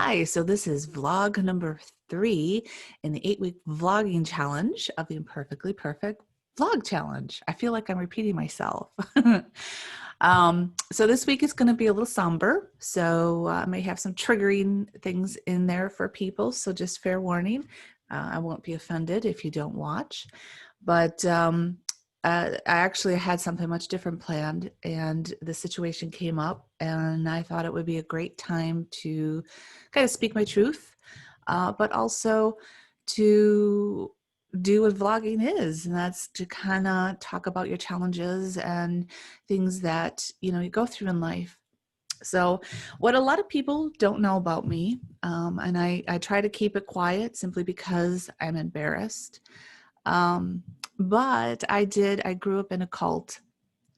Hi, so this is vlog number 3 in the 8-week vlogging challenge of the Imperfectly Perfect Vlog Challenge. I feel like I'm repeating myself. So this week is going to be a little somber, so I may have some triggering things in there for people, so just fair warning. I won't be offended if you don't watch, but I actually had something much different planned, and the situation came up, and I thought it would be a great time to kind of speak my truth, but also to do what vlogging is, and that's to kind of talk about your challenges and things that you go through in life. So what a lot of people don't know about me, and I try to keep it quiet simply because I'm embarrassed, but I grew up in a cult,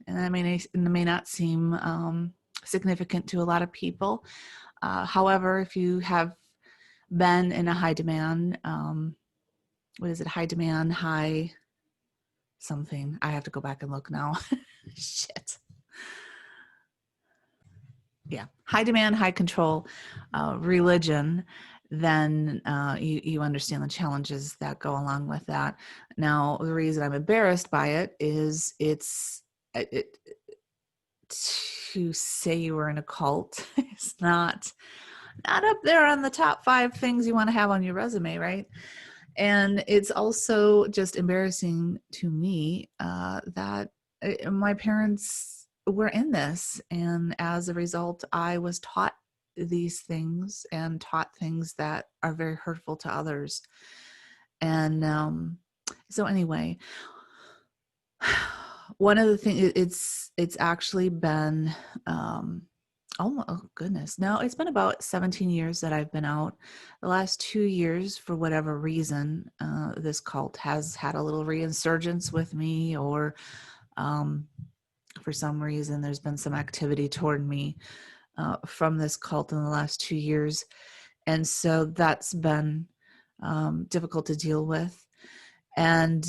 and it may not seem significant to a lot of people. However, if you have been in a high demand, what is it? High demand, high something. I have to go back and look now. Shit. Yeah. High demand, high control religion, then you understand the challenges that go along with that. Now, the reason I'm embarrassed by it is to say you were in a cult is not up there on the top 5 things you want to have on your resume, right? And it's also just embarrassing to me that my parents were in this. And as a result, I was taught these things and taught things that are very hurtful to others. And so anyway, one of the things, it's actually been, oh goodness. No, it's been about 17 years that I've been out. The last 2 years, for whatever reason, this cult has had a little reinsurgence with me, or for some reason, there's been some activity toward me from this cult in the last 2 years. And so that's been difficult to deal with. And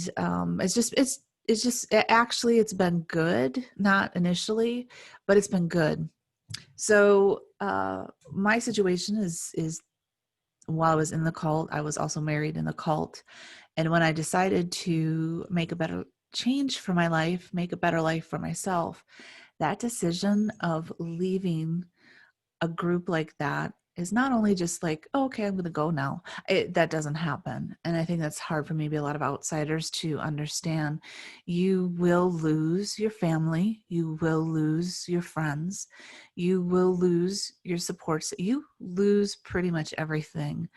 it's been good, not initially, but it's been good. So my situation is while I was in the cult, I was also married in the cult. And when I decided to make a better change for my life, make a better life for myself, that decision of leaving a group like that is not only just like, oh, okay, I'm going to go now. That doesn't happen. And I think that's hard for maybe a lot of outsiders to understand. You will lose your family. You will lose your friends. You will lose your supports. You lose pretty much everything.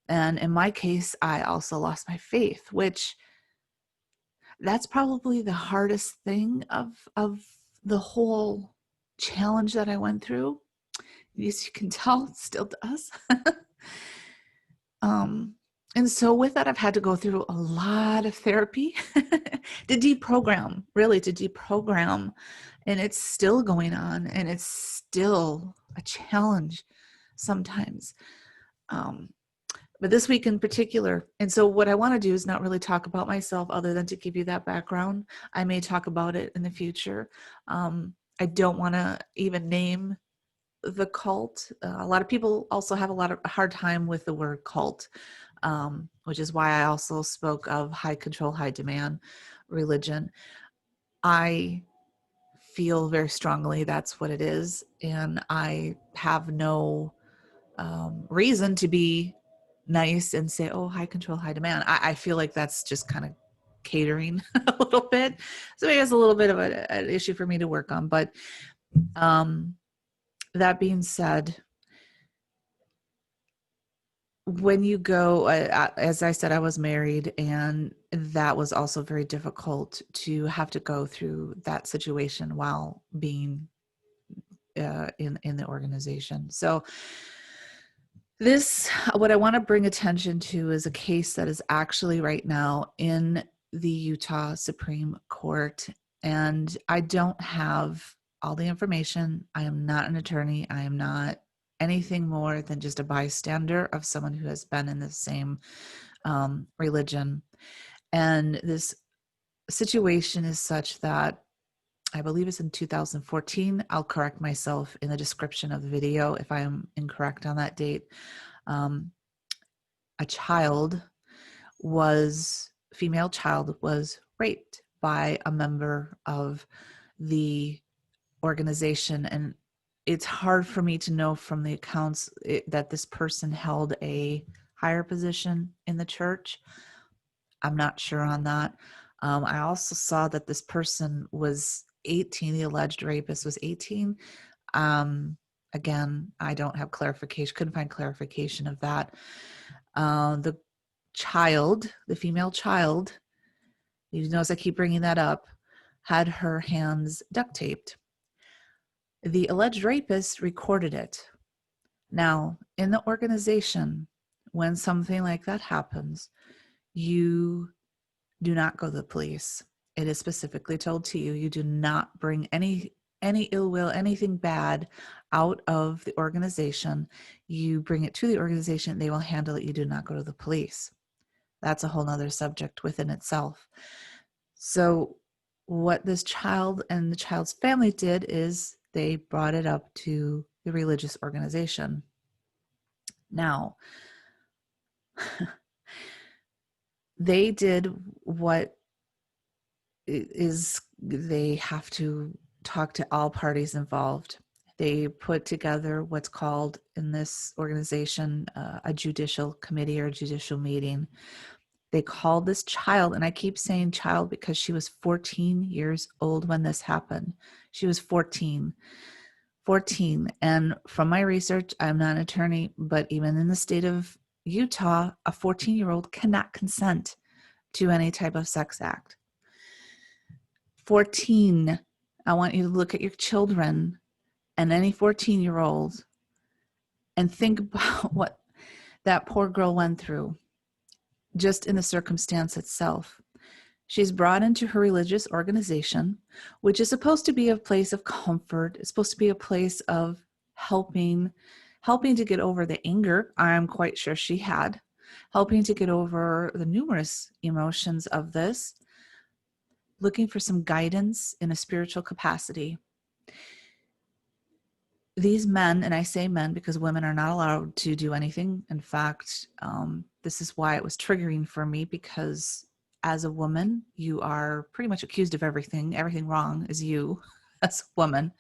And in my case, I also lost my faith, which that's probably the hardest thing of the whole challenge that I went through. As you can tell, it still does. And so with that, I've had to go through a lot of therapy to deprogram, and it's still going on, and it's still a challenge sometimes. But this week in particular, and so what I want to do is not really talk about myself other than to give you that background. I may talk about it in the future. I don't want to even name the cult. A lot of people also have a hard time with the word cult, which is why I also spoke of high control, high demand religion. I feel very strongly that's what it is, and I have no reason to be nice and say, oh, high control, high demand. I feel like that's just kind of catering a little bit. So maybe it's a little bit of an issue for me to work on. But that being said, when you go, as I said, I was married, and that was also very difficult to have to go through that situation while being in the organization. So what I want to bring attention to is a case that is actually right now in the Utah Supreme Court. And I don't have all the information. I am not an attorney. I am not anything more than just a bystander of someone who has been in the same religion. And this situation is such that I believe it's in 2014. I'll correct myself in the description of the video if I am incorrect on that date. Um, a female child was raped by a member of the organization. And it's hard for me to know from the accounts that this person held a higher position in the church. I'm not sure on that. I also saw that this person was 18. The alleged rapist was 18. Again, I don't have clarification, couldn't find clarification of that. The female child, you notice I keep bringing that up, had her hands duct taped. The alleged rapist recorded it. Now, in the organization, when something like that happens, you do not go to the police. It is specifically told to you, you do not bring any ill will, anything bad out of the organization. You bring it to the organization, they will handle it. You do not go to the police. That's a whole nother subject within itself. So what this child and the child's family did is they brought it up to the religious organization. Now, they did what is, they have to talk to all parties involved. They put together what's called in this organization a judicial committee or a judicial meeting. They called this child, and I keep saying child because she was 14 years old when this happened. She was 14. And from my research, I'm not an attorney, but even in the state of Utah, a 14-year-old cannot consent to any type of sex act. 14. I want you to look at your children and any 14-year-old and think about what that poor girl went through just in the circumstance itself. She's brought into her religious organization, which is supposed to be a place of comfort. It's supposed to be a place of helping to get over the anger I'm quite sure she had, helping to get over the numerous emotions of this, looking for some guidance in a spiritual capacity. These men, and I say men because women are not allowed to do anything. In fact, this is why it was triggering for me, because as a woman, you are pretty much accused of everything. Everything wrong is you as a woman.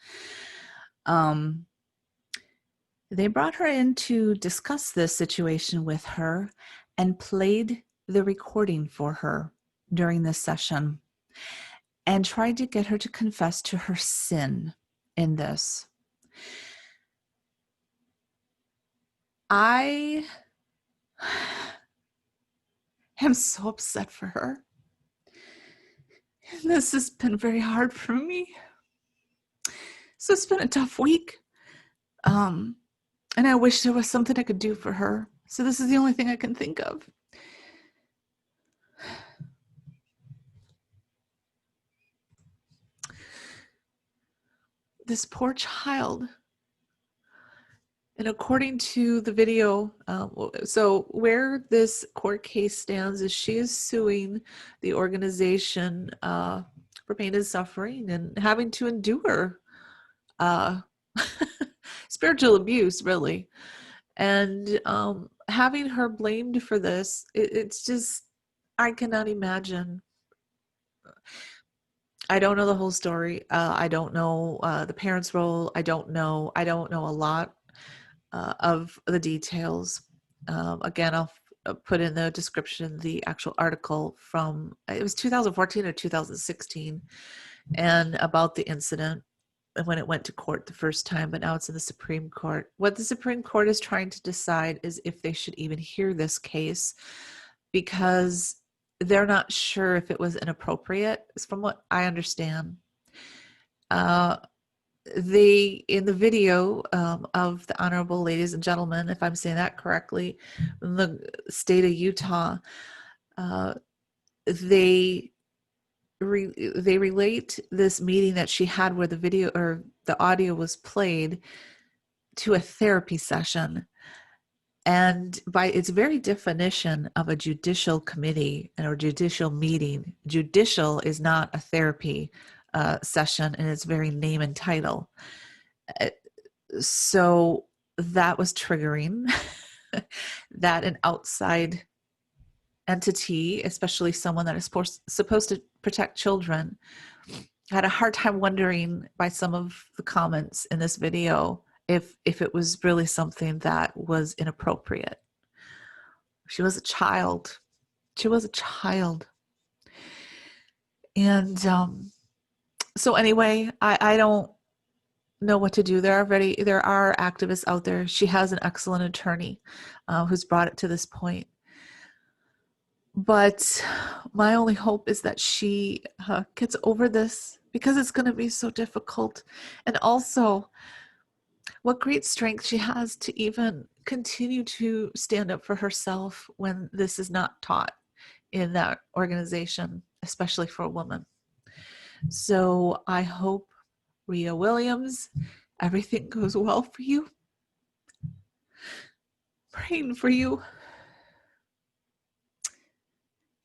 They brought her in to discuss this situation with her and played the recording for her during this session and tried to get her to confess to her sin in this. I am so upset for her. This has been very hard for me. So it's been a tough week. And I wish there was something I could do for her. So this is the only thing I can think of. This poor child. And according to the video, so where this court case stands is she is suing the organization for pain and suffering and having to endure spiritual abuse, really. And having her blamed for this, it's just, I cannot imagine. I don't know the whole story. I don't know the parents' role. I don't know a lot of the details. Again, I'll put in the description the actual article from, it was 2014 or 2016, and about the incident when it went to court the first time, but now it's in the Supreme Court. What the Supreme Court is trying to decide is if they should even hear this case, because they're not sure if it was inappropriate, from what I understand. In the video of the honorable ladies and gentlemen, if I'm saying that correctly, in the state of Utah, they relate this meeting that she had where the video or the audio was played to a therapy session. And by its very definition of a judicial committee or judicial meeting, judicial is not a therapy. session, and it's very name and title. Uh, So that was triggering. That an outside entity, especially someone that is supposed to protect children, had a hard time wondering by some of the comments in this video if it was really something that was inappropriate. She was a child. She was a child. And so anyway, I don't know what to do. There are activists out there. She has an excellent attorney who's brought it to this point. But my only hope is that she gets over this, because it's going to be so difficult. And also, what great strength she has to even continue to stand up for herself when this is not taught in that organization, especially for a woman. So I hope, Rhea Williams, everything goes well for you. Praying for you.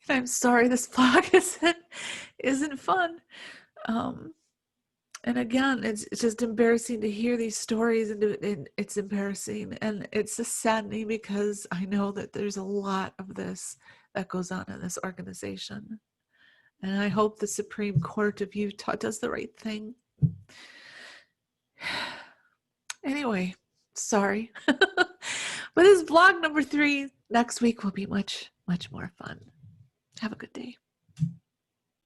And I'm sorry this vlog isn't fun. And again, it's just embarrassing to hear these stories, and it's embarrassing, and it's just saddening because I know that there's a lot of this that goes on in this organization. And I hope the Supreme Court of Utah does the right thing. Anyway, sorry. But this vlog number 3 next week will be much, much more fun. Have a good day.